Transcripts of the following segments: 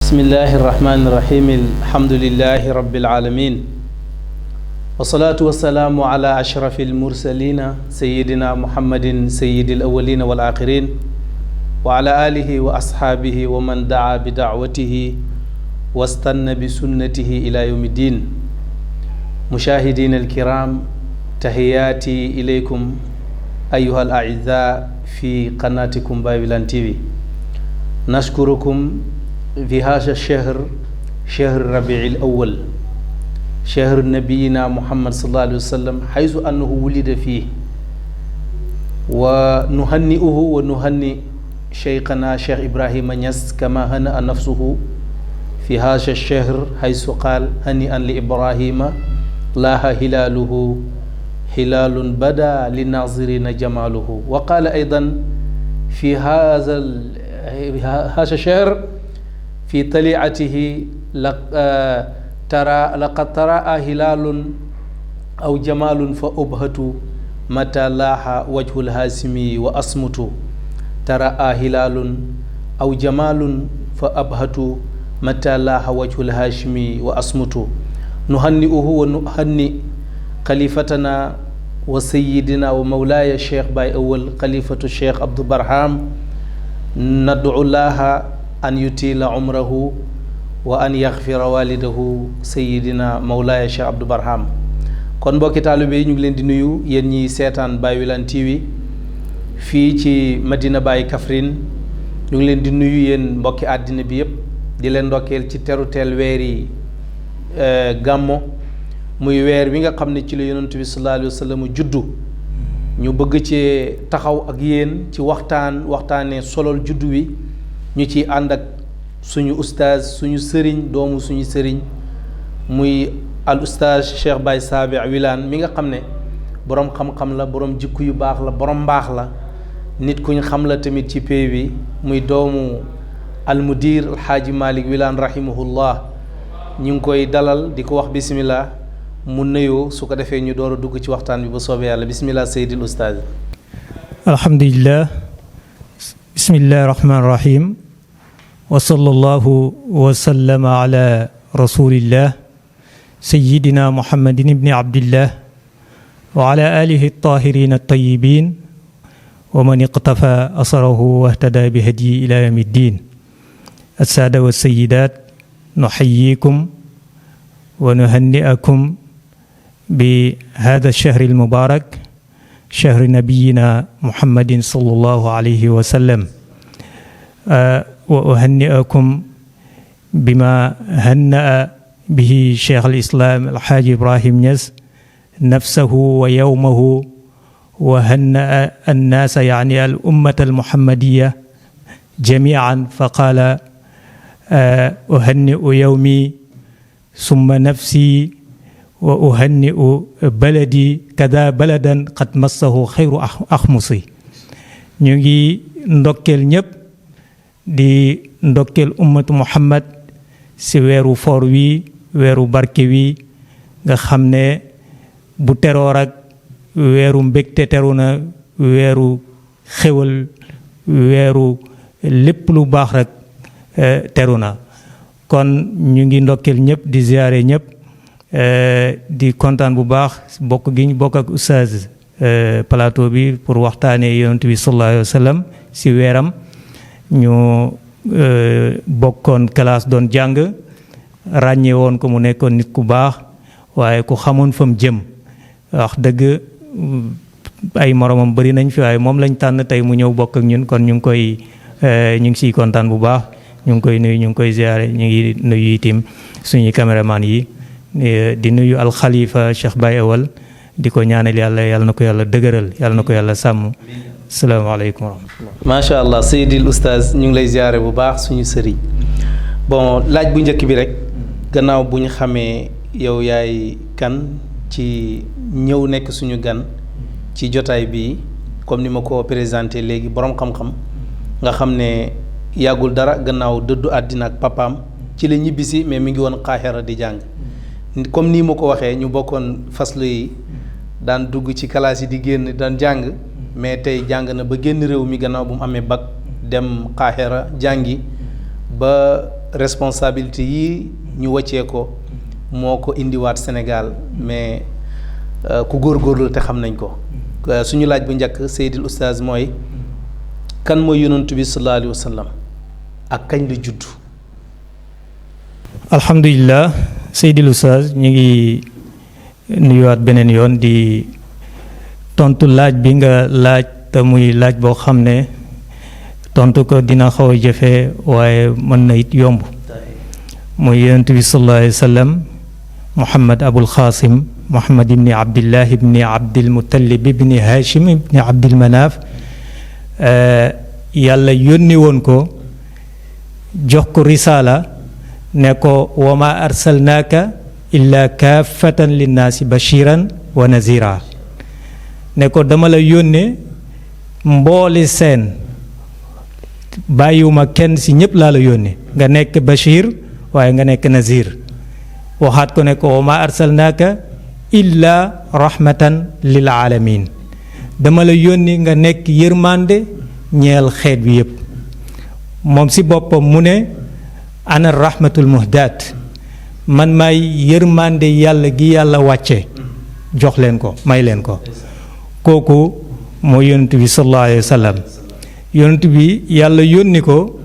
bismillahi irrahmani irrahim alhamdulilahi rabbil alamin wasalaatu wasalaamu ala ashrafi almursalina sayidina muhammadin sayidi alawalina wal axirin wa ala alihi wa ashaabihi wa man daa bi daawatihi wastanna bi sunnatihi ila yawmi ddin mushahidina alkiram tahiyaati ilaykum ayuha al aizza fi qanatikum Babilane TV nashkurukum في هذا الشهر شهر ربيع الأول شهر نبينا محمد صلى الله عليه وسلم حيث أنه ولد فيه ونهنئه ونهنئ شيخنا شيخ إبراهيم نياس كما هنأ نفسه في هذا الشهر حيث قال هنيئا لإبراهيم لاح هلاله هلال بدا للناظرين جماله وقال أيضا في هذا الشهر في طليعته لقد تراءى هلال أو جمال فأبهت متى لاح وجه الهاشم وأصمت تراءى هلال أو جمال فأبهت متى لاح وجه الهاشم وأصمت نهنئه ونهنئ خليفتنا وسيدنا ومولاي الشيخ باي أول خليفة الشيخ عبد البرهام ندعو الله an yutila umrahu wa an yaxfira walidahu sayidina mawlaaya Cheikh Abdou Barham kon mbokki taalibe yi ñu ngi leen di nuyu yéen ñi seetaan Babilane TV fii ci Medina Baye Kaffrine ñu ngi leen di nuyu yéen mbokki àddina bi yëpp di leen ndokkeel ci teruteel weeri gàmmo muy weer wi nga xam ne ci la yonent bi sallallahu alayhi wa sallam juddu ñu bëgg ci taxaw ak yéen ci waxtaanee solol juddu wi ñu ci ànd ak suñu ustaaz suñu sëriñ doomu suñu sëriñ muy al ustaaz Cheikh Baye Sabi Wilane mi nga xam ne boroom xam-xam la boroom jikko yu baax la boroom mbaax la nit kuñ xam la tamit ci pay bi muy doomu al mudir alxaaji Malick Wilane rahimahullah ñu ngi koy dalal di ko wax bismillah mu nuyoo su ko defee ñu door a dugg ci waxtaan bi ba soobee yàlla bismillah seydil ustaaz. alhamdulillah bismillahi rahmaani rahim wa sallallahu wa sallama ala rasulillah sayyidina muhammadin ibni abdillah wa ala alihi at-tahirin at-tayyibin wa man iqtafa asarahu wa ihtada bi hadyi ila yawmi ddin as-saada wa sayyidat nuhayyikum wa nuhanni'akum bi hadha ash-shahr al-mubarak شهر نبينا محمد صلى الله عليه وسلم وأهنئكم بما هنأ به شيخ الإسلام الحاج إبراهيم نياس نفسه ويومه وهنأ الناس يعني الأمة المحمدية جميعا فقال أهنئ يومي ثم نفسي wa uhanni'u baladi kada baladan qad massahu xayru axmusi ñu ngi ndokkeel ñëpp di ndokkeel ummatu muhammad si weeru foor wi weeru barke wi nga xam ne bu teroor ak weeru mbégte teru na weeru xéwal weeru lépp lu baax rek teru na kon ñu ngi ndokkeel ñëpp di ziyaare ñëpp di kontaan bu baax bokk gi ñu bokk ak oustaz plateau bi pour waxtaanee yonent bi sallallahu alayhi wa sallam si weeram ñu bokkoon classe doon jàng ràññee woon ko mu nekkoon nit ku baax waaye ku xamoon fa mu jëm wax dëgg ay moromam bëri nañ fi waaye moom lañ tànn tey mu ñëw bokk ak ñun kon ñu ngi siy kontaan bu baax ñu ngi koy nuyu ñu ngi koy ziare ñu ngi nuyu itim suñuy caméraman yi di nuyu alxalifa Cheikh Baye Awal di ko ñaanal yàlla na ko yàlla dëgëral yàlla na ko yàlla sàmm salaamaaleykum wa rahmatullah. macha allah seydil oustaz ñu ngi lay ziare bu baax suñu sëriñ bon laaj bu njëkk bi rek gannaaw bu ñu xamee yow yaay kan ci ñëw nekk suñu gan ci jotaay bi comme ni ma ko présenté léegi borom xam-xam nga xam ne yàggul dara gannaaw dëddu àddina ak papaam ci la ñibbisi mais mi ngi woon Qahira di jàng. comme nii ma ko waxee ñu bokkoon faslu yi daan dugg ci classe yi di génn daan jàng mais tey jàng na ba génn réew mi gannaaw bu mu amee bac dem Qahira jàngi ba responsabilité yi ñu wàccee ko moo ko indiwaat Sénégal mais ku góorgóorlu te xam nañ ko suñu laaj bu njëkk Seydil Oustaz mooy kan mooy yonantu bi sallallahu alayhi wa sallam ak kañ la judd. alhamdulilah Seydil Oustaz ñu ngi nuyuwaat beneen yoon di tontu laaj bi nga laaj te muy laaj boo xam ne tontu ko dina xaw a jafe waaye mën na it yomb muy yonent bi sallallahu alayhi wa sallam Muhammad Abul Qasim Muhammad ibni Abdillah ibni Abdil Muttalib ibni Hashim ibni Abdil Manaf yàlla yónni woon ko jox ko risaala ne ko wa ma arsalnaaka illa kaafatan linnaasi bashiran wa nazira ne ko dama la yónnee mboole seen bàyyiwuma kenn si ñëpp laa la yónnee nga nekk bashir waaye nga nekk nazir waxaat ko ne ko wa ma arsalnaaka illa rahmatan lil alamin dama la yónni nga nekk yërmande ñeel xeet bi yépp moom si boppam mu ne ana rahmatul muhdaat man maay yërmande yàlla gi yàlla wàcce jox leen ko may leen ko kooku moo yonent bi sallallahu alayhi wa sallam yonent bi yàlla yónni ko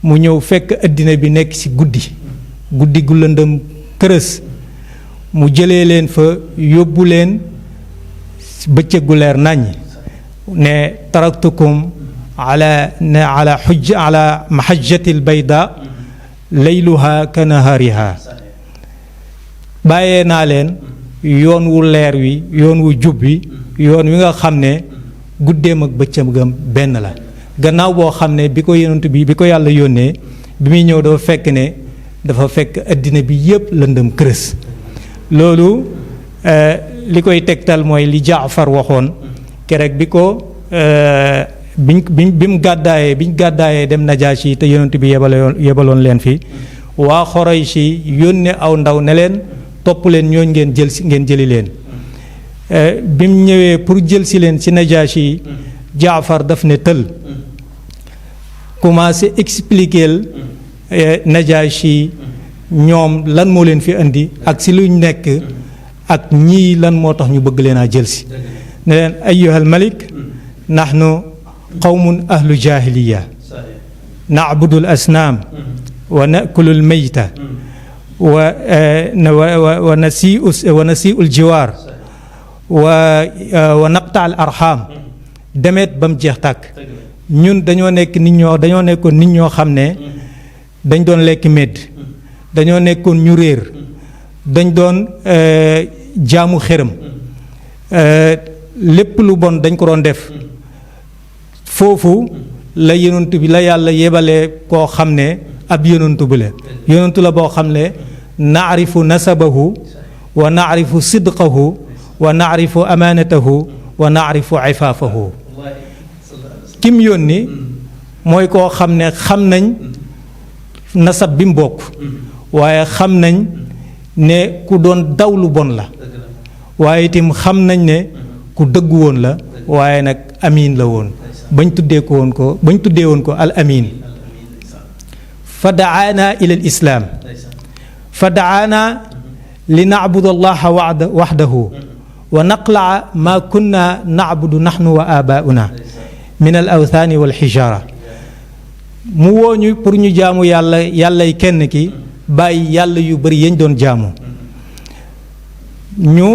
mu ñëw fekk addina bi nekk ci guddi gu lëndëm kërës mu jëlee leen fa yóbbu leen bëccëg gu leer nañ ne taraktukum ala mahajjatil bayda layluha kanahariha bàyyee naa leen yoon wu leer wi yoon wu jub wi yoon wi nga xam ne guddeem ak bëccëgam benn la gannaaw boo xam ne bi ko yonent bi ko yàlla yónnee bi muy ñëw dafa fekk addina bi yépp lëndëm kërës loolu li koy tegtal mooy li Jaafar waxoon keroog bi ko biñ gàddaayee dem Najaashi te yonent bi yebaloon leen fi waa Xurayshi yónnee aw ndaw ne leen topp leen ñooñ ngeen jëli leen bim ñëwee pour jël si leen ci Najaashi Jaafar daf ne tël commencé expliquer Najaashi ñoom lan moo leen fi indi ak si luñ nekk ak ñii lan moo tax ñu bëgg leen a jël si ne leen ayyuhal malik nahnu qawmun ahlu jahiliya na'budul asnaam wa nakulul mayta wa nasi'ul jiwaar wa naqta'al arham demet ba mu jeex tàkk ñun dañoo nekkoon nit ñoo xam ne dañ doon lekk medd dañoo nekkoon ñu réer dañ doon jaamu xërëm lépp lu bon dañ ko doon def foofu la yonent bi la yàlla yebalee koo xam ne ab yonent bi la yonent la boo xam ne naarifu nasabahu wa naarifu sidqahu wa naarifu amaanatahu wa naarifu ifaafahu kim yónni mooy koo xam ne xam nañ nasab bi mu bokk waaye xam nañ ne ku doon daw lu bon la waaye itam xam nañ ne ku dëggu woon la waaye nag amiin la woon bañ tuddee woon ko al amiin fa daana ila al islaam fa daana li nacbudu allaha waxdahu wa naqlaa ma kunna nacbudu naxnu wa aabaa'una min al awthaani wal xijaara mu wooñu pour ñu jaamu yàllay kenn ki bàyyi yàlla yu bari yañ doon jaamu ñu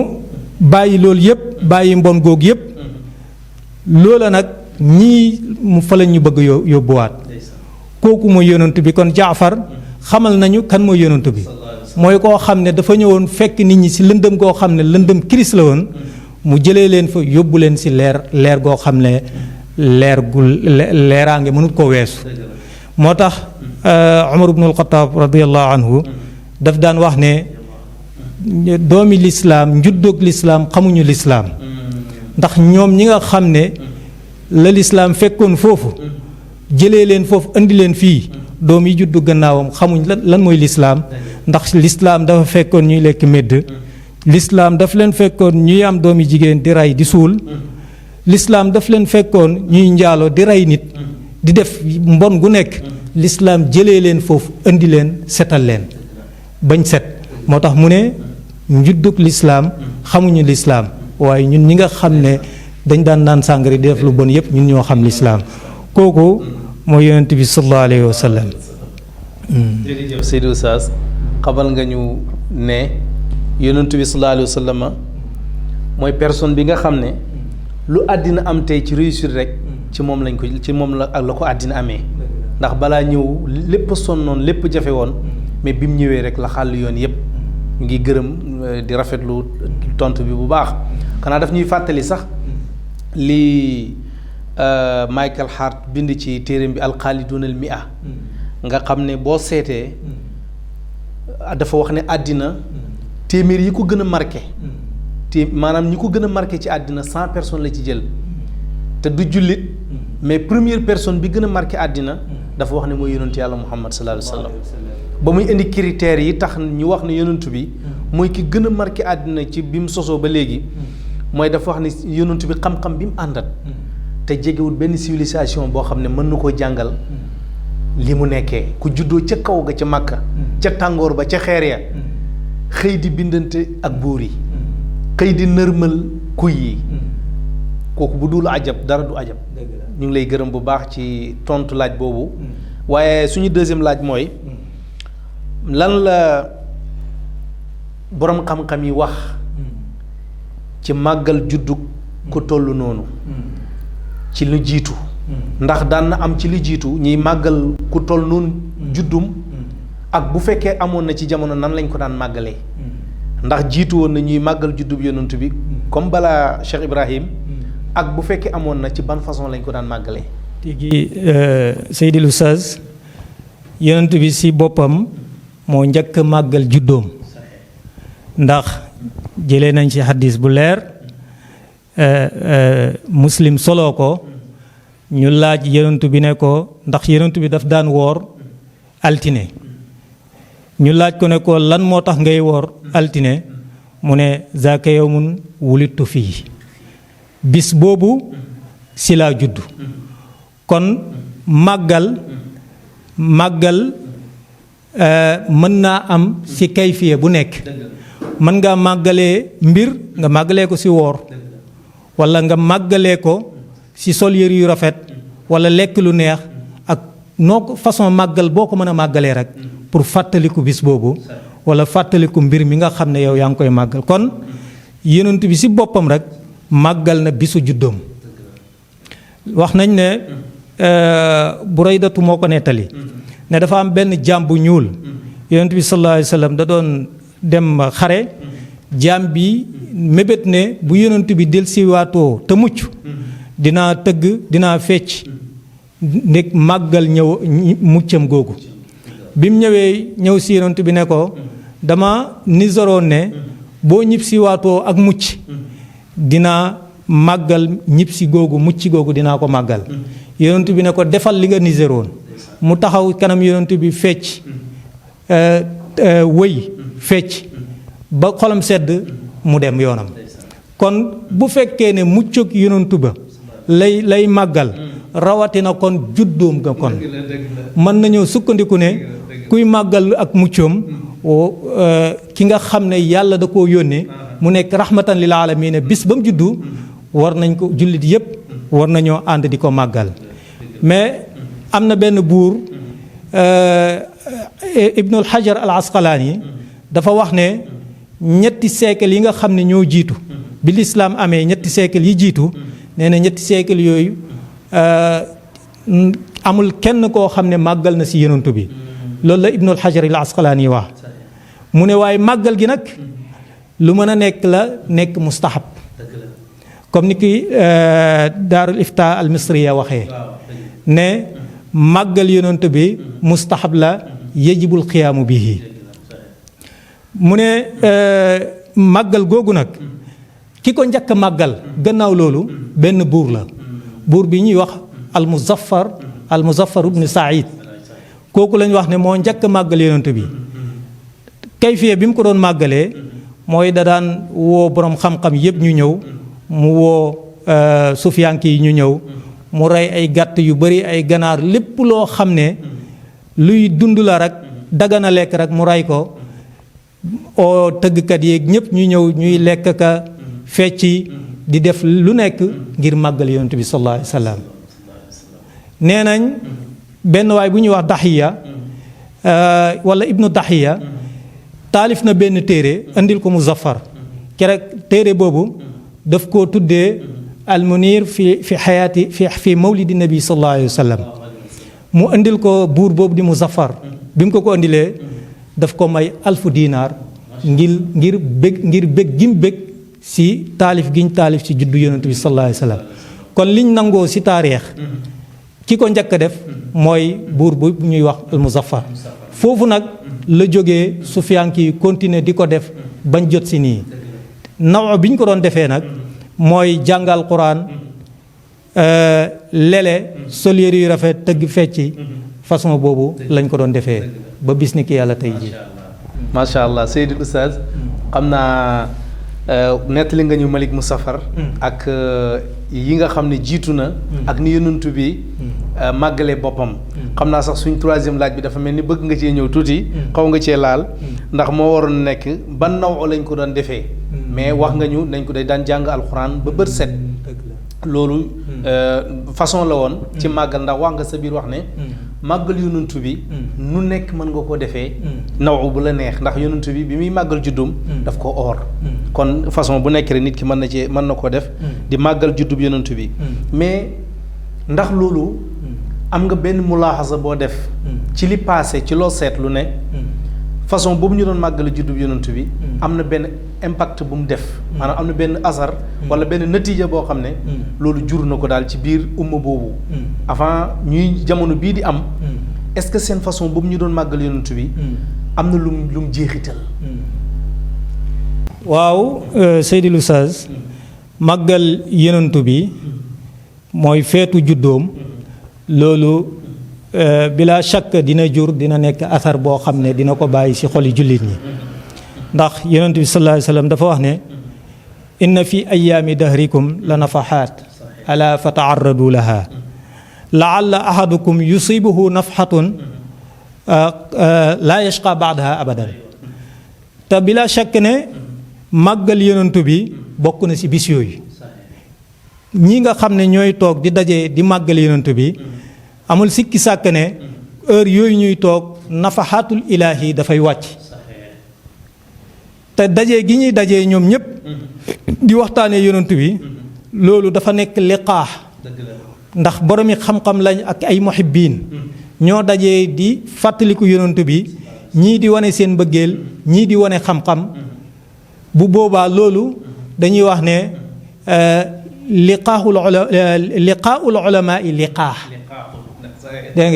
bàyyi loolu yépp bàyyi mbon googu yépp loola nag ñii mu fa la ñu bëgg yóbbuwaat kooku mooy yonent bi kon Jaafar xamal nañu kan mooy yonent bi mooy koo xam ne dafa ñëwoon fekk nit ñi ci lëndëm goo xam ne lëndëm kiris la woon mu jëlee leen fa yóbbu leen ci leer goo xam ne leeraange mënut koo weesu moo tax Umar ibn al-Khattab radiyallahu anhu daf daan wax ne doomi lislaam njuddoog lislaam xamuñu lislaam ndax ñoom ñi nga xam ne la lislaam fekkoon foofu jëlee leen foofu indi leen fii doom yi juddu gannaawam xamuñ lan mooy lislaam ndax lislaam dafa fekkoon ñuy lekk medd lislaam daf leen fekkoon ñuy am doomi jigéen di rey di suul lislaam daf leen fekkoon ñuy njaaloo di rey nit di def mbon gu nekk lislaam jëlee leen foofu indi leen setal leen bañ set moo tax mu ne njuddug lislaam xamuñu lislaam waaye ñun ñi nga xam ne dañ daan naan sàngara di def lu bon yépp ñun ñoo xam lislaam kooku mooy yonent bi sallallahu alayhi wa sallam. jërëjëf Seydou Oustaz xamal nga ñu ne yonent bi sallallahu alayhi wa sallam mooy personne bi nga xam ne lu àddina am tey ci réussir rek ci moom lañ ko ci moom la ak la ko àddina amee ndax balaa ñëw lépp sonnoon lépp jafe woon mais bi mu ñëwee rek la xàll yoon yépp ñu ngi gërëm di rafetlu tontu bi bu baax xanaa daf ñuy fàttali sax li Michael Hart bind ci téereem bi alxaaliduuna al mia nga xam ne boo seetee dafa wax ne àddina téeméer yi ko gën a marqué maanaam ñi ko gën a marqué ci àddina 100 personnes la ci jël te du jullit mais première personne bi gën a marqué àddina dafa wax ne mooy yonentu yàlla Muhammad sallallahu alayhi wa sallam ba muy indi critères yi tax ñu wax ne yonentu bi mooy ki gën a marqué àddina ci bi mu sosoo ba léegi mooy dafa wax ne yonentu bi xam-xam bi mu àndat te jegewul benn civilisation boo xam ne mën na koo jàngal li mu nekkee ku juddoo ca kaw ga ca Makka ca tàngoor ba ca xeer ya xëy di bindante ak buur yi xëy di nërmal kuy yi kooku bu dul ajab dara du ajab ñu ngi lay gërëm bu baax ci tontu laaj boobu waaye suñu deuxième laaj mooy lan la boroom xam-xam yi wax ci màggal juddug ku toll noonu ci lu jiitu ndax daan na am ci lu jiitu ñuy màggal ku toll noonu juddum ak bu fekkee amoon na ci jamono nan lañ ko daan màggalee ndax jiitu woon na ñuy màggal juddub yonent bi comme balaa Cheikh Ibrahim ak bu fekkee amoon na ci ban façon lañ ko daan màggalee. tigi Seydil Oustaz yonent bi si boppam moo njëkk màggal juddoom ndax jëlee nañ ci hadis bu leer muslim soloo ko ñu laaj yonent bi ne ko ndax yonent bi daf daan woor altine ñu laaj ko ne ko lan moo tax ngay woor altine mu ne zaaka yawmun wulittu fii bis boobu si laa judd kon màggal mën naa am si kayfiya bu nekk mën nga màggalee mbir nga màggalee ko si woor walla nga màggalee ko si sol yëre yu rafet walla lekk lu neex ak noo ko façon màggal boo ko mën a màggalee rek pour fàttaliku bis boobu walla fàttaliku mbir mi nga xam ne yow yaa ngi koy màggal kon yonent bi si boppam rek màggal na bisu juddoom wax nañ ne Buraydatu moo ko nettali ne dafa am benn jaam bu ñuul yonent bi sallallahu alayhi wa sallam da doon dem xare jaam bi mébét ne bu yonent bi dellusiwaatoo te mucc dinaa tëgg dinaa fecc nekk màggal ñëw muccam googu bi mu ñëw si yonent bi ne ko dama nisaroon ne boo ñibbisiwaatoo ak mucc dinaa màggal ñibbisi googu mucc googu dinaa ko màggal yonent bi ne ko defal li nga nisaroon mu taxaw kanam yonent bi fecc wëy fecc ba xolam sedd mu dem yoonam kon bu fekkee ne muccug yonent ba lay màggal rawatina kon juddoom nga kon mën nañoo sukkandiku ne kuy màggal ak muccoom ki nga xam ne yàlla da koo yónnee mu nekk rahmatan lil aalamiin bis ba mu juddu war nañ ko jullit yépp war nañoo ànd di ko màggal mais am na benn buur Ibnul Hajar al Asqalaani dafa wax ne ñetti siècle yi nga xam ne ñoo jiitu bi lislaam amee ñetti siècle yi jiitu nee na ñetti siècle yooyu amul kenn koo xam ne màggal na si yonent bi loolu la Ibnul Hajar al Asqalaani wax mu ne waaye màggal gi nag lu mën a nekk la nekk mustahab comme ni ki daarul ifta al misriya waxee ne màggal yonent bi mustahab la yajibul xiyaamu bihi mu ne màggal googu nag ki ko njëkk a màggal gannaaw loolu benn buur la buur bi ñuy wax al muzaffar ibn said kooku lañ wax ne moo njëkk a màggal yonent bi kayfiya bi mu ko doon màggalee mooy da daan woo boroom xam-xam yépp ñu ñëw mu woo sufiyanki yi ñu ñëw mu rey ay gàtt yu bari ay ganaar lépp loo xam ne luy dund la rek dagana lekk rek mu ray ko oo tëggkat yeeg ñëpp ñu ñëw ñuy lekk ka fecci di def lu nekk ngir màggal yonent bi sallallahu alayhi wa sallam nee nañ benn waay bu ñuy wax Daxiya wala ibnu Daxiya taalif na benn téere andil ko Muzaffar kerek téere boobu daf koo tuddee almunir fi xayaati fi mawlidi nabi sallallahu alayhi wa sallam mu andil ko buur boobu di Muzaffar bi mu ko andilee daf ko may 1000 diinaar ngir bég gim bég si taalif giñ taalif ci juddu yonent bi sallallahu alayhi wa sallam kon liñ nangoo si taarix ki ko njëkk a def mooy buur bu ñuy wax al Muzaffar foofu nag la jógee sufiyanki yi continuer di ko def bañ jot si nii naw bi ñu ko doon defee nag mooy jàngal Quraan lele sol yére yu rafet tëgg fecci façon boobu lañ ko doon defee ba bis ni ki yàlla tey ji macha allah Seydi Oustaz xam naa nettali nga ñu Malik Muzaffar ak yi nga xam ne jiitu na ak ni yonent bi màggalee boppam xam naa sax suñ troisième laaj bi dafa mel ni bëgg nga cee ñëw tuuti xaw nga cee laal ndax moo waroon nekk ban naw lañ ko doon defee mais wax nga ñu nañ ko day daan jàng alxuraan ba bët set loolu façon la woon ci màggal ndax wax nga sa biir wax ne màggal yonent bi nu nekk mën nga ko defee naw bu la neex ndax yonent bi bi muy màggal juddum daf ko oor kon façon bu nekk rek nit ki mën na koo def di màggal juddub yonent bi mais ndax loolu am nga benn mulaaxasa boo def ci li passé ci loo seetlu ne façon boobu ñu doon màggal juddub yonent bi am na benn impact bu mu def maanaam am na benn asar wala benn natiija boo xam ne loolu jur na ko daal ci biir umma boobu avant ñuy jamono bii di am est-ce que seen façon boobu ñu doon màggal yonent bi am na lu mu jeexital waaw Seydi Oustaz màggal yonent bi mooy feetu juddoom loolu bila shakk dina nekk asar boo xam ne dina ko bàyyi ci xoli jullit ñi ndax yonent bi sallallahu alayhi wa sallam dafa wax ne inna fi ayaami dahrikum la nafaxaat ala fa taarradu laha laalla ahadukum yusibuhu nafxatun laa yashqa baadaha abadan te bila shakk ne màggal yonent bi bokk na ci bis yooyu ñi nga xam ne ñooy toog di daje di màggal yonent bi amul sikki sàkk ne heure yooyu ñuy toog nafaxaatul ilaahi dafay wàcc te daje gi ñuy dajee ñoom ñëpp di waxtaanee yonent bi loolu dafa nekk liqaax ndax boromi xam-xam lañ ak ay muhibbiin ñoo dajee di fàttaliku yonent bi ñii di wane seen mbëggeel ñii di wane xam-xam bu boobaa loolu dañuy wax ne liqaaul ulamaa yi liqaax dégg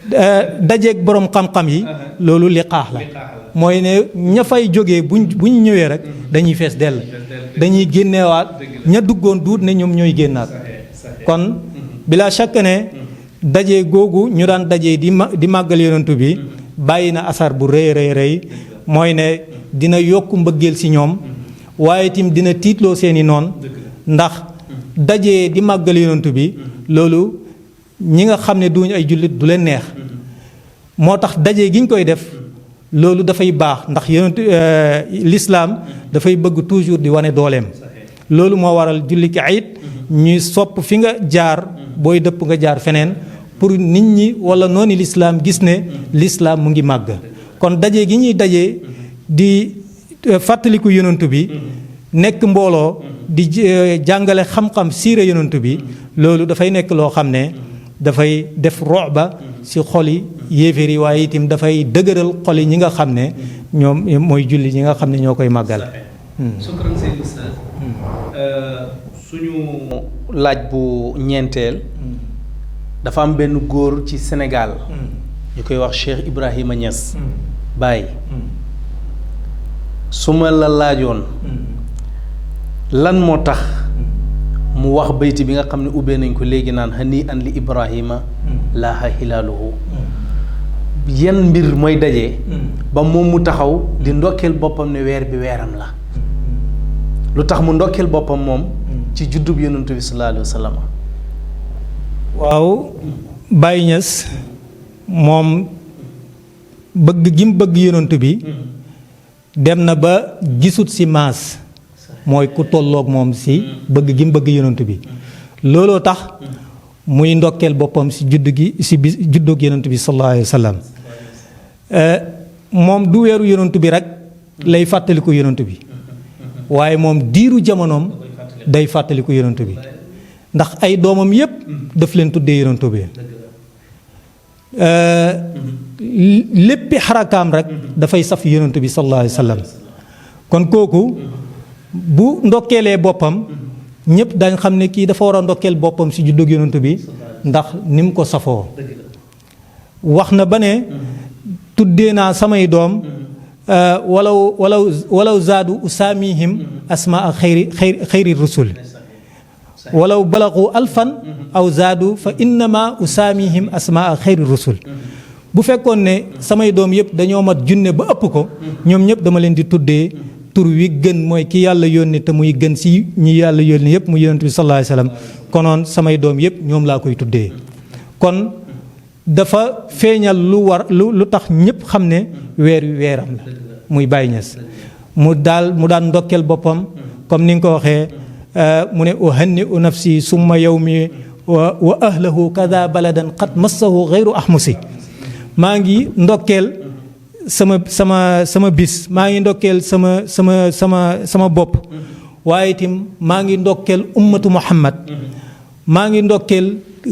nga dajeeg boroom xam-xam yi loolu liqaax la mooy ne ña fay jógee buñ ñëwee rek dañuy fees dell dañuy génneewaat ña duggoon duut ne ñoom ñooy génnaat kon bila shakk ne daje googu ñu daan daje di màggal yonent bi bàyyi na asar bu rëy rëy mooy ne dina yokk mbëggeel ci ñoom waaye tim dina tiitloo seeni noon ndax daje di màggal yonent bi loolu ñi nga xam ne duñ ay jullit du leen neex moo tax daje gi ñu koy def loolu dafay baax ndax yonent l'islam dafay bëgg toujours di wane dooleem loolu moo waral julli ki ayit ñuy sopp fi nga jaar booy dëpp nga jaar feneen pour nit ñi wala noonu l'islam gis ne l'islam mu ngi màgg kon daje gi ñuy daje di fàttaliku yonent bi nekk mbooloo di jàngale xam-xam siire yonent bi loolu dafay nekk loo xam ne dafay def roba ci xoli yéeféer yi waaye itam dafay dëgëral xoli ñi nga xam ne ñoom mooy julli ñi nga xam ne ñoo koy màggal. sukran Seydi Oustaz suñu laaj bu ñeenteel dafa am benn góor ci Sénégal ñu koy wax Cheikh Ibrahima Niass Baye su ma la laajoon lan moo tax mu wax bayti bi nga xam ne ubbee nañ ko léegi naan hani an li Ibrahima laaha hilaaluhu yan mbir mooy daje ba moom mu taxaw di ndokkeel boppam ne weer bi weeram la lu tax mu ndokkeel boppam moom ci juddub yonent bi sallallahu alayhi wa sallam waaw Baye Niass moom bëgg gi mu bëgg yonent bi dem na ba gisut si maas mooy ku tolloog moom si bëgg gi mu bëgg yonent bi looloo tax muy ndokkeel boppam si judd gi si bis juddoog yonent bi sallallahu alayhi wa sallam moom du weeru yonent bi rek lay fàttaliku yonent bi waaye moom diiru jamonoom day fàttaliku yonent bi ndax ay doomam yépp daf leen tuddee yonent bi léppi xarakaam rek dafay saf yonent bi sallallahu alayhi wa sallam kon kooku bu ndokkeelee boppam ñëpp dañ xam ne kii dafa war a ndokkeel boppam si juddug yonent bi ndax ni mu ko safoo wax na ba ne tuddee naa samay doom walaw zaadu usaamihim asmaa xayri rusul walaw balagu alfan aw zaadu fa innama usaamihim asmaa xayri rusul bu fekkoon ne samay doom yëpp dañoo mat junne ba ëpp ko ñoom ñëpp dama leen di tuddee tur wi gën mooy ki yàlla yónni te muy gën si ñi yàlla yónni yëpp mu yonent bi sallallahu alayhi wasallam konoon samay doom yëpp ñoom laa koy tuddee kon dafa feeñal lu tax ñëpp xam ne weer wi weeram la muy Baye Niass mu daan ndokkeel boppam comme ni nga ko waxee mu ne uhanni u nafsi summa yawmi wa ahlahu kada baladan qad massahu ghayru ahmusi maa ngi ndokkeel sama bis maa ngi ndokkeel sama bopp waaye itam maa ngi ndokkeel ummatu Muhammad maa ngi ndokkeel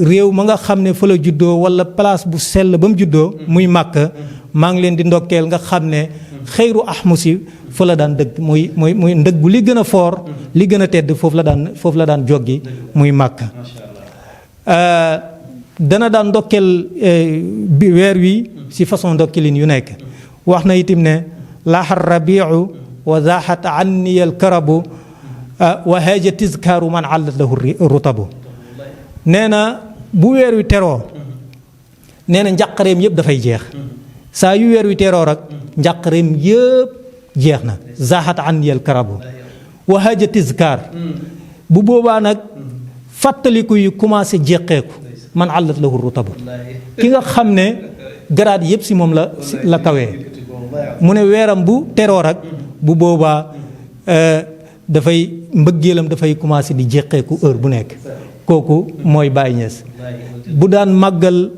réew ma nga xam ne fa la juddoo wala place bu sell ba mu juddoo muy Màkka maa ngi leen di ndokkeel nga xam ne xayru ahmusi fa la daan dëgg muy ndëg bu li gën a foor li gën a tedd foofu la daan joggi muy Màkka dana daan ndokkeel bi weer wi si façon ndokkelin yu nekk wax na itam ne laaxa rabiu wa zaaxat anni al karabu wa haaja tizkaaru man allat lahu rutabu nee na bu weer wi teroo nee na njàqareem yëpp dafay jeex saa yu weer wi teroo rek njàqareem yëpp jeex na zaaxat anni al karabu wa haaja tizkaar bu boobaa nag fàttaliku yi commencé jeqeeku man allat lahu rutabu ki nga xam ne garaat yëpp si moom la kawee mu ne weeram bu teroo rek bu boobaa dafay mbëggeelam dafay commencé di jeqeeku heure bu nekk kooku mooy Baye Niass bu daan màggal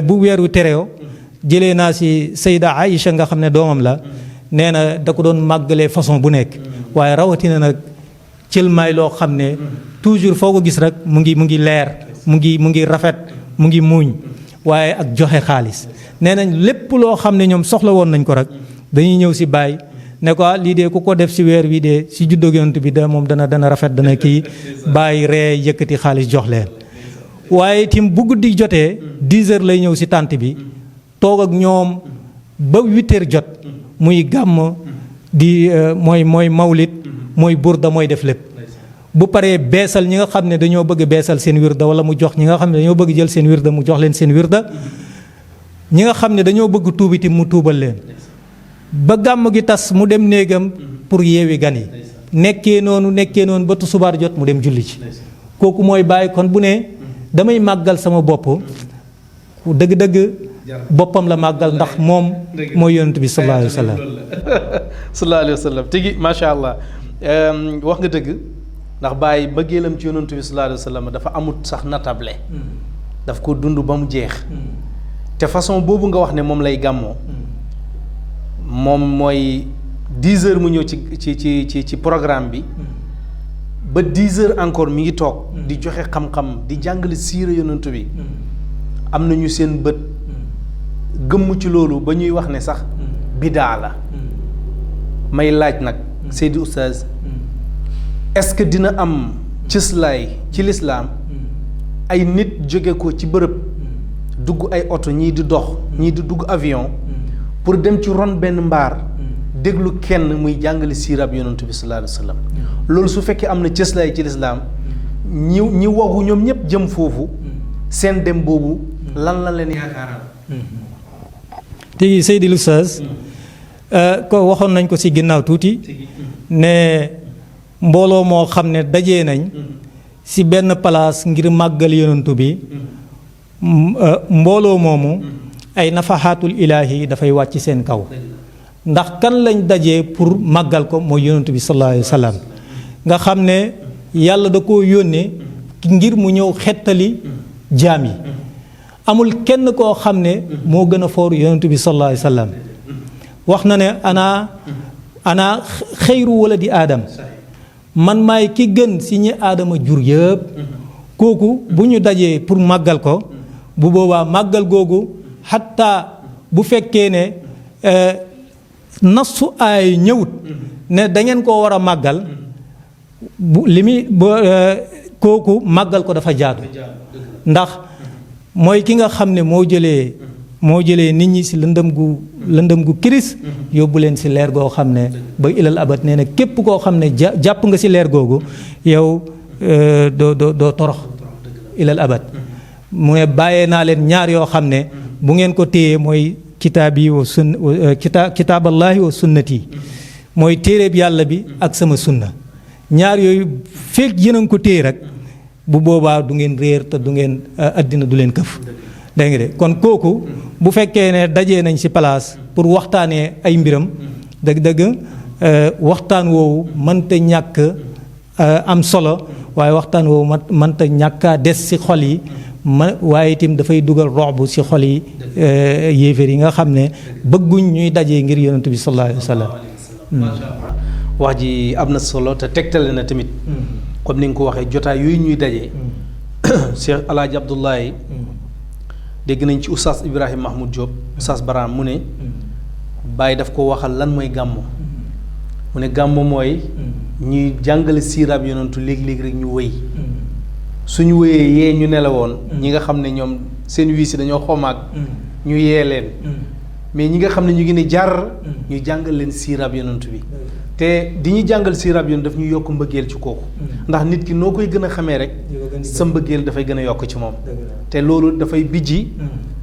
bu weeru teroo jëlee naa si Sayda Aïcha nga xam ne doomam la nee na da ko doon màggalee façon bu nekk waaye rawatina nag cëlmaay loo xam ne toujours foo ko gis rek mu ngi leer mu ngi rafet mu ngi muuñ waaye ak joxe xaalis nee nañ lépp loo xam ne ñoom soxla woon nañ ko rek dañuy ñëw si Baye ne ko lii de ku ko def si weer wi de si juddóog Yonent bi da moom dana rafet dana kii Baye ree yëkkati xaalis jox leen waaye tim bu guddi jotee 10 heures lay ñëw si tànt bi toog ak ñoom ba 8 heures jot muy gàmm di mooy mawlit mooy burda mooy def lépp bu paree beesal ñi nga xam ne dañoo bëgg beesal seen wirda wala mu jox ñi nga xam ne dañoo bëgg jël seen wirda mu jox leen seen wirda ñi nga xam ne dañoo bëgg tuubiti mu tuubal leen ba gàmm gi tas mu dem néegam pour yeewi gan yi nekkee noonu ba tusubaar jot mu dem julli ci kooku mooy Baye kon bu ne damay màggal sama bopp dëgg-dëgg boppam la màggal ndax moom mooy yonent bi sallallahu alayhi wa sallam sallallahu alayhi wa sallam tigi macha allah wax nga dëgg ndax Baye mbëggeelam ci yonent bi sallallahu alayhi wa sallam dafa amut sax natable daf ko dund ba mu jeex te façon boobu nga wax ne moom lay gàmmoo moom mooy 10 heures mu ñëw ci programme bi ba 10 heures encore mi ngi toog di joxe xam-xam di jàngale siira yonent bi am nañu seen bët gëmm ci loolu ba ñuy wax ne sax bidaa la may laaj nag Seydi Oustaz est-ce que dina am cëslaay ci lislaam ay nit jóge ko ci bërëb dugg ay oto ñii di dox ñii di dugg avion pour dem ci ron benn mbaar déglu kenn muy jàngale siirab yonent bi sallallahu alayhi wa sallam loolu su fekkee am na cëslaay ci lislaam ñi waxu ñoom ñëpp jëm foofu seen dem boobu lan la leen yaakaaral tigi Seydi Oustaz ko waxoon nañ ko ci ginnaaw tuuti ne mbooloo moo xam ne dajee nañ ci benn place ngir màggal yonent bi mbooloo moomu ay nafaxaatul ilaahi dafay wàcc seen kaw ndax kan lañ dajee pour màggal ko mooy yonent bi sallallahu alayhi wa sallam nga xam ne yàlla da koo yónnee ngir mu ñëw xettali jaam yi amul kenn koo xam ne moo gën a foor yonent bi sallallahu alayhi wa sallam wax na ne ana xayru wala di aadam man maay ki gën si ñi aadama jur yëpp kooku bu ñu dajee pour màggal ko bu boobaa màggal googu xatta bu fekkee ne nasu ay ñëwut ne da ngeen koo war a màggal bu li muy kooku màggal ko dafa jaadu ndax mooy ki nga xam ne moo jëlee nit ñi si lëndëm gu kiris yóbbu leen si leer goo xam ne ba ilal abat nee na képp koo xam ne jàpp nga si leer googu yow doo torox ilal abat mu ne bàyyee naa leen ñaar yoo xam ne bu ngeen ko téyee mooy kitaabi wa kitaaballahi wa sunnati mooy téeréeb yàlla bi ak sama sunna ñaar yooyu fekk yéen a ngi ko téye rek bu boobaa du ngeen réer te du ngeen addina du leen këf dégg nga de kon kooku bu fekkee ne dajee nañ ci place pour waxtaanee ay mbiram dëgg-dëgg waxtaan woowu mënta ñàkk am solo waaye waxtaan woowu mënta ñàkkaa des ci xol yi waaye itam dafay dugal roxbu ci xol yi yéeféer yi nga xam ne bëgguñ ñuy dajee ngir yonent bi sallallahu alayhi wa sallam wax ji am na solo te tegtale na tamit comme ni nga ko waxee jotaay yooyu ñuy dajee Cheikh Alaaji Abdoulaye dégg nañ ci oustaz Ibrahima Mahmoud Diop oustaz Baram mu ne Baye daf ko waxal lan mooy gàmmu mu ne gàmmu mooy ñuy jàngale siiraab yonentu léegi-léegi rek ñu wëy suñu wëyee yee ñu nelawoon ñi nga xam ne ñoom seen wiisi dañoo xomaag ñu yee leen mais ñi nga xam ne ñu ngi ne jar ñu jàngal leen siiraab yonentu bi te di ñu jàngal siiraab yoon daf ñu yokk mbëggeel ci kooku ndax nit ki noo koy gën a xamee rek sa mbëggeel dafay gën a yokk ci moom te loolu dafay bijji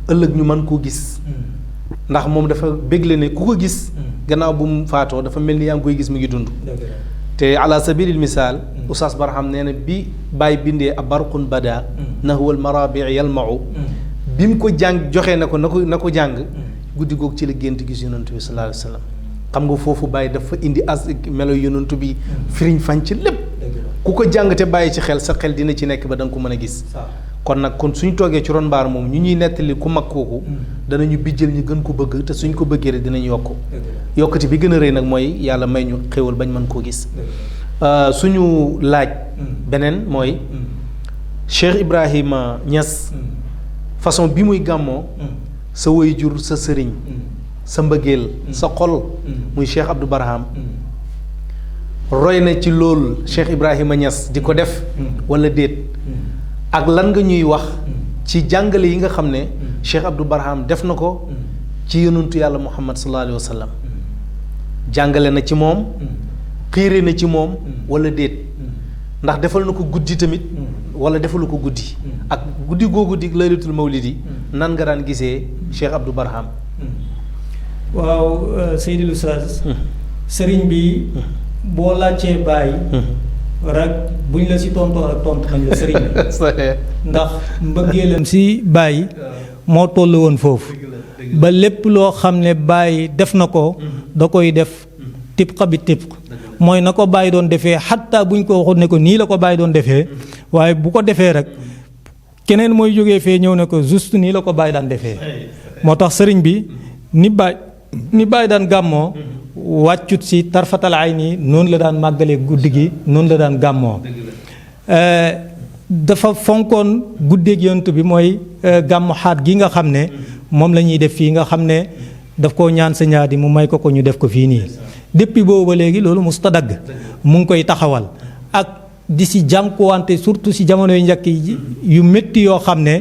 ëllëg ñu mën koo gis ndax moom dafa bégle ne ku ko gis gannaaw bu mu faatoo dafa mel ni yaa ngi koy gis mu ngi dund te ala sabilil misaal Oustaz Barham nee na bi bàyyi bindee a barqun bada nahwal marabi yalmau bi mu ko jàng joxee na ko jàng guddi googu ci la gént gis yonantu bi sallallahu alayhi wa sallam xam nga foofu bàyyi dafa indi as melo yonantu bi firiñ fañ ci lépp ku ko jàng te bàyyi ci xel sa xel dina ci nekk ba da nga ko mën a gis kon nag kon suñ toogee ci ron mbaar moom ñu ñuy nettali ku mag kooku danañu bijjal ñu gën ko bëgg te suñ ko bëggee rek dinañ yokk yokkati bi gën a rëy nag mooy yàlla may ñu xéwal bañ mën koo gis suñu laaj beneen mooy Cheikh Ibrahima Niass façon bi muy gàmmoo sa waajur sa sëriñ sa mbëggeel sa xol muy Cheikh Abdou Barham roy na ci loolu Cheikh Ibrahima Niass di ko def wala déet ak lan nga ñuy wax ci jàngale yi nga xam ne Cheikh Abdou Barham def na ko ci yonantu yàlla Muhammad sallallahu alayhi wa sallam jàngale na ci moom xiire na ci moom wala déet ndax defal na ko guddi tamit wala defalu ko guddi ak guddi googu di laylatul mawlidi nan nga daan gisee Cheikh Abdou Barham waaw Seydil Oustaz sëriñ bi boo laajtee bàyyi rek buñ la si tontoo rek tontu nañ la sëriñ bi ndax mbëggeelam si bàyyi moo toll woon foofu ba lépp loo xam ne bàyyi def na ko da koy def tibqa bi tibq mooy na ko bàyyi doon defee xatta buñ ko waxut ne ko nii la ko bàyyi doon defee waaye bu ko defee rek keneen mooy jógee fee ñëw ne ko juste nii la ko bàyyi daan defee moo tax sëriñ bi ni bàyyi daan gàmmoo wàccut si tarfatal ay nii noonu la daan màggalee guddi gi noonu la daan gàmmoo dafa fonkoon guddeeg yonent bi mooy gàmmu xaat gi nga xam ne moom la ñuy def fii nga xam ne daf koo ñaan sa ñaadi mu may ko ñu def ko fii nii depuis boobu ba léegi loolu musta dagg mu ngi koy taxawal ak di si jànkuwante surtout si jamono yu njëkk yu métti yoo xam ne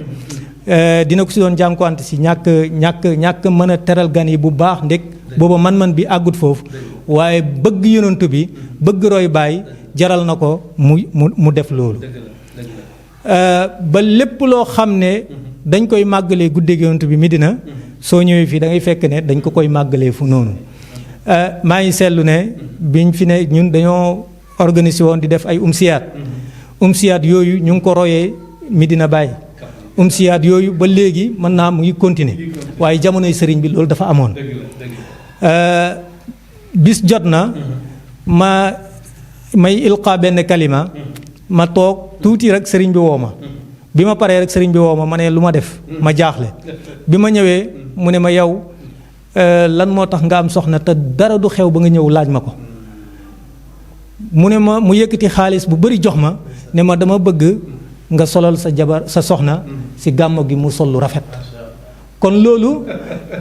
dina ko si doon jànkuwante si ñàkk mën a teral gan yi bu baax ndek booba man-man bi àggut foofu waaye bëgg yonent bi bëgg roy baay jaral na ko mu def loolu ba lépp loo xam ne dañ koy màggalee guddeeg yonent bi Medina soo ñëwee fii da ngay fekk ne dañ ko koy màggalee fu noonu maa ngi seetlu ne biñ fi ne ñun dañoo organisé woon di def ay umsiyaat yooyu ñu ngi ko royee Medina Baye umsiyaat yooyu ba léegi mën naa mu ngi continuer waaye jamonoy sëriñ bi loolu dafa amoon bis jot na ma may ilqa benn kalima ma toog tuuti rek sëriñ bi woo ma bi ma paree rek sëriñ bi woo ma ma ne lu ma def ma jaaxle bi ma ñëwee mu ne ma yow lan moo tax nga am soxna te dara du xew ba nga ñëw laaj ma ko mu ne ma mu yëkkati xaalis bu bari jox ma ne ma dama bëgg nga solal sa jabar sa soxna si gàmmo gi mu sol lu rafet kon loolu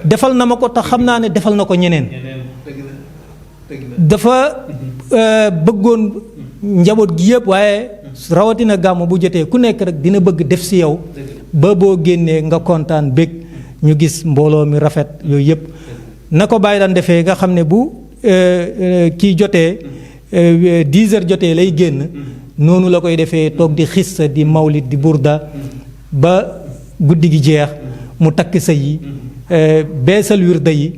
defal na ma ko te xam naa ne defal na ko ñeneen dafa bëggoon njaboot gi yëpp waaye rawatina gàmmo bu jotee ku nekk rek dina bëgg def si yow ba boo génnee nga kontaan bég ñu gis mbooloo mi rafet yooyu yëpp na ko bàyyi daan defee nga xam ne bu kii jotee 10 heures jotee lay génn noonu la koy defee toog di xissa di mawlid di burda ba guddi gi jeex mu takk sëy yi beesal wirda yi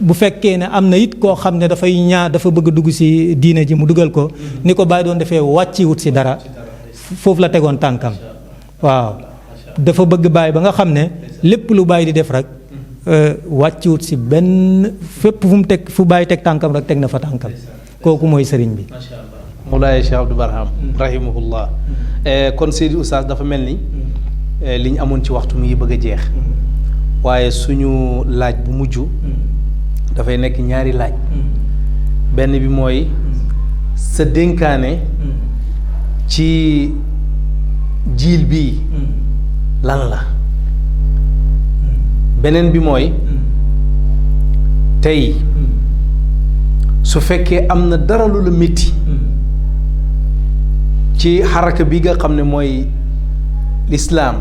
bu fekkee ne am na it koo xam ne dafay dafa bëgg dugg si diine ji mu dugal ko ni ko bàyyi doon defee wàcci wut si dara foofu la tegoon tànkam waaw dafa bëgg bàyyi ba nga xam ne lépp lu bàyyi di def rek wàcci wut si benn fépp fu mu teg fu bàyyi teg tànkam rek teg na fa tànkam kooku mooy sëriñ bi Moulaye Cheikh Abdou Barham rahimahullah kon Seydi Oustaz dafa mel ni li ñu amoon ci waxtu mi ngi bëgg a jeex waaye suñu laaj bu mujj dafay nekk ñaari laaj benn bi mooy sa dénkaane ci jiil bii lan la beneen bi mooy tey su fekkee am na dara lu la métti ci xaraka bi nga xam ne mooy lislaam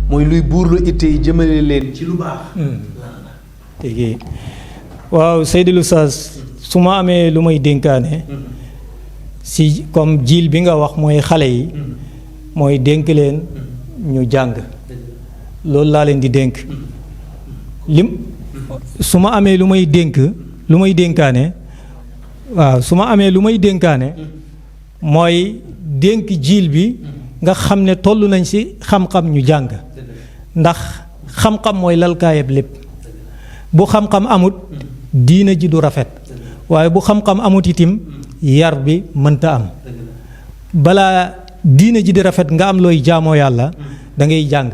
mooy luy buur lu itte yi jëmale leen ci lu baax léegi waaw Seydi Oustaz su ma amee lu may dénkaane si comme jiil bi nga wax mooy xale yi mooy dénk leen ñu jàng loolu laa leen di dénk su ma amee lu may dénkaane waaw su ma amee lu may dénkaane mooy dénk jiil bi nga xam ne toll nañ ci xam-xam ñu jàng ndax xam-xam mooy lalkaayab lépp bu xam-xam amut diina ji du rafet waaye bu xam-xam amut itim yar bi mënta am balaa diina ji di rafet nga am looy jaamoo yàlla da ngay jàng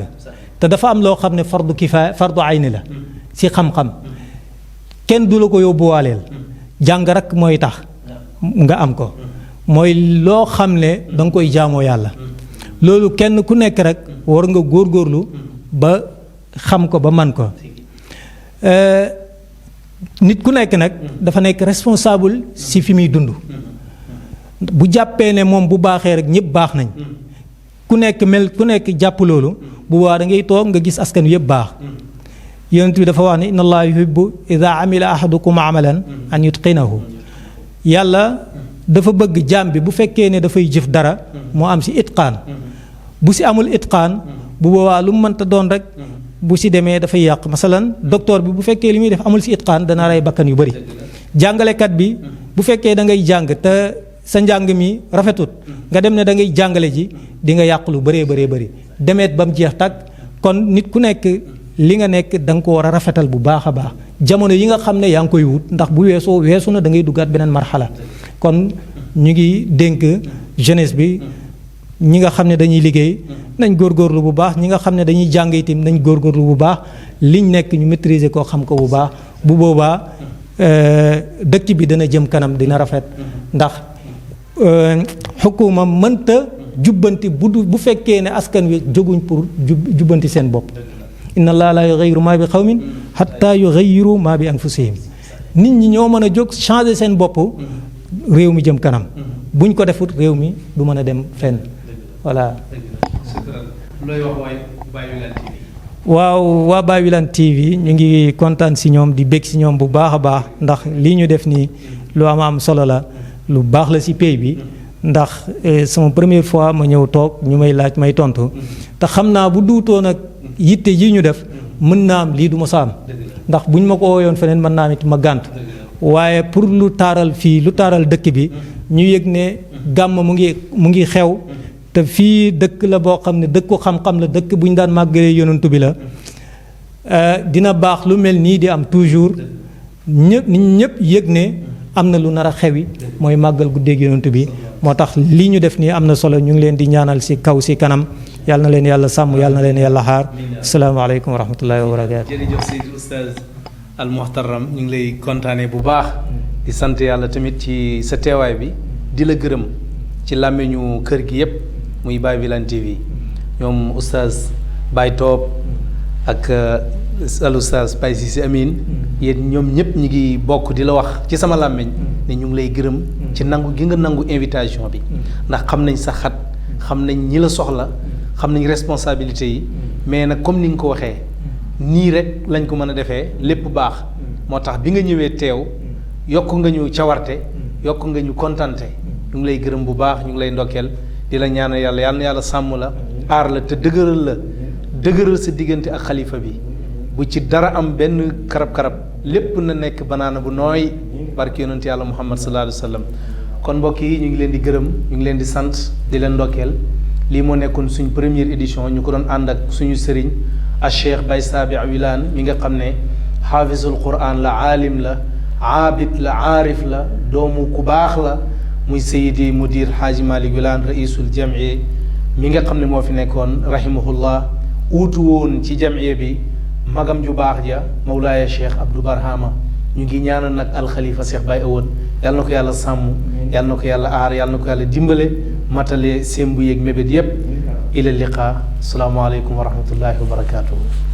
te dafa am loo xam ne fardu kifaaya fardu ayni la ci xam-xam kenn du la ko yóbbuwaaleel jàng rek mooy tax nga am ko mooy loo xam ne da nga koy jaamoo yàlla loolu kenn ku nekk rek war nga góorgóorlu ba xam ko ba man ko nit ku nekk nag dafa nekk responsable ci fi muy dund bu jàppee ne moom bu baaxee rek ñëpp baax nañ ku nekk jàpp loolu bu waa da ngay toog nga gis askan wi yëpp baax yonent bi dafa wax ne inna allaha yuhibbu ida amila ahadukum amalan an yutqinahu yàlla dafa bëgg jaam bi bu fekkee ne dafay jëf dara moo am ci itqaan bu ci amul itqaan bu boobaa lu mu mënta doon rek bu ci demee dafay yàq masalan docteur bi bu fekkee li muy def amul ci itqaan dana rey bakkan yu bari jàngalekat bi bu fekkee da ngay jàng te sa njàng mi rafetut nga dem ne da ngay jàngale ji di nga yàq lu bëree bëri demeet ba mu jeex tàkk kon nit ku nekk li nga nekk da nga ko war a rafetal bu baax a baax jamono yi nga xam ne yaa ngi koy wut ndax bu weesu na da ngay duggaat beneen marxala kon ñu ngi dénk jeunesse bi ñi nga xam ne dañuy liggéey nañ góorgóorlu bu baax ñi nga xam ne dañuy jàng itam nañ góorgóorlu bu baax liñ nekk ñu maîtriser ko xam ko bu baax bu boobaa dëkk bi dana jëm kanam dina rafet ndax xukuma mënta jubbanti bu fekkee ne askan wi jóguñ pour jubbanti seen bopp inna allaha la yughayyiru ma bi qawmin hatta yughayyiru ma bi anfusihim nit ñi ñoo mën a jóg changer seen bopp réew mi jëm kanam buñ ko defut réew mi du mën a dem fenn voilà. looy wax Baye Wilane TV. waaw waa Baye Wilane TV ñu ngi kontaan ci ñoom di bég ci ñoom bu baax a baax ndax lii ñu def nii lu am solo la lu baax la ci pays bi ndax sama première fois ma ñëw toog ñu may laaj may tontu te xam naa bu duutoo nag yitte ji ñu def mën naa am lii du ma sa am ndax buñ ma ko wooyoon feneen mën naa it ma gànt waaye pour lu taaral fii lu taaral dëkk bi ñu yëg ne gàmm mu ngi xew te fii dëkk la boo xam ne dëkku xam-xam la dëkk bu ñu daan màggalee yonantu bi la dina baax lu mel nii di am toujours ñëpp yëg ne am na lu nar a xewi mooy màggal guddeeg yonantu bi moo tax lii ñu def nii am na solo ñu ngi leen di ñaanal si kaw si kanam yàlla na leen yàlla sàmm yàlla na leen yàlla xaar asalaamaaleykum wa rahmatullahi wa barakaatu. jërëjëf Seydi Oustaz Al Muhtaram ñu ngi lay kontaanee bu baax di sant yàlla tamit ci sa teewaay bi di la gërëm ci làmmiñu kër gi yëpp muy Baye Wilane TV ñoom Oustaz Baye Toob ak al Oustaz Baye Cissé Amine yéen ñoom ñëpp ñi ngi bokk di la wax ci sama làmmiñ ne ñu ngi lay gërëm ci nangu gi nga nangu invitation bi ndax xam nañ sa xat xam nañ ñi la soxla xam nañ responsabilité yi mais nag comme ni nga ko waxee nii rek lañ ko mën a defee lépp baax moo tax bi nga ñëwee teew yokk nga ñu cawarte yokk nga ñu kontante ñu ngi lay gërëm bu baax ñu ngi lay ndokkeel di la ñaanal yàlla yàlla na yàlla sàmm la aar la te dëgëral sa diggante ak xalifa bi bu ci dara am benn karab-karab lépp na nekk banaana bu nooy barke yonent yàlla muhammad sallallahu alayhi wa sallam kon mbokk yi ñu ngi leen di gërëm ñu ngi leen di sant di leen ndokkeel lii moo nekkoon suñ première édition ñu ko doon ànd ak suñu sëriñ a Cheikh Baye Sabi Wilane mi nga xam ne xaafisul quran la aalim la aabid la aarif la doomu ku baax la muy sayidi mudir Haaji Malick Wilane raisul jamie mi nga xam ne moo fi nekkoon rahimahullah uutu woon ci jamie bi magam ju baax ja Mawlaaya Cheikh Abdou Barhama ñu ngi ñaanal nag alxalifa Cheikh Baye Awoon yàlla na ko yàlla sàmm yàlla na ko yàlla aar yàlla na ko yàlla dimbale matale sémbu yeeg mébét yépp ila liqa asalaamaaleykum wa rahmatullahi wa barakatuhu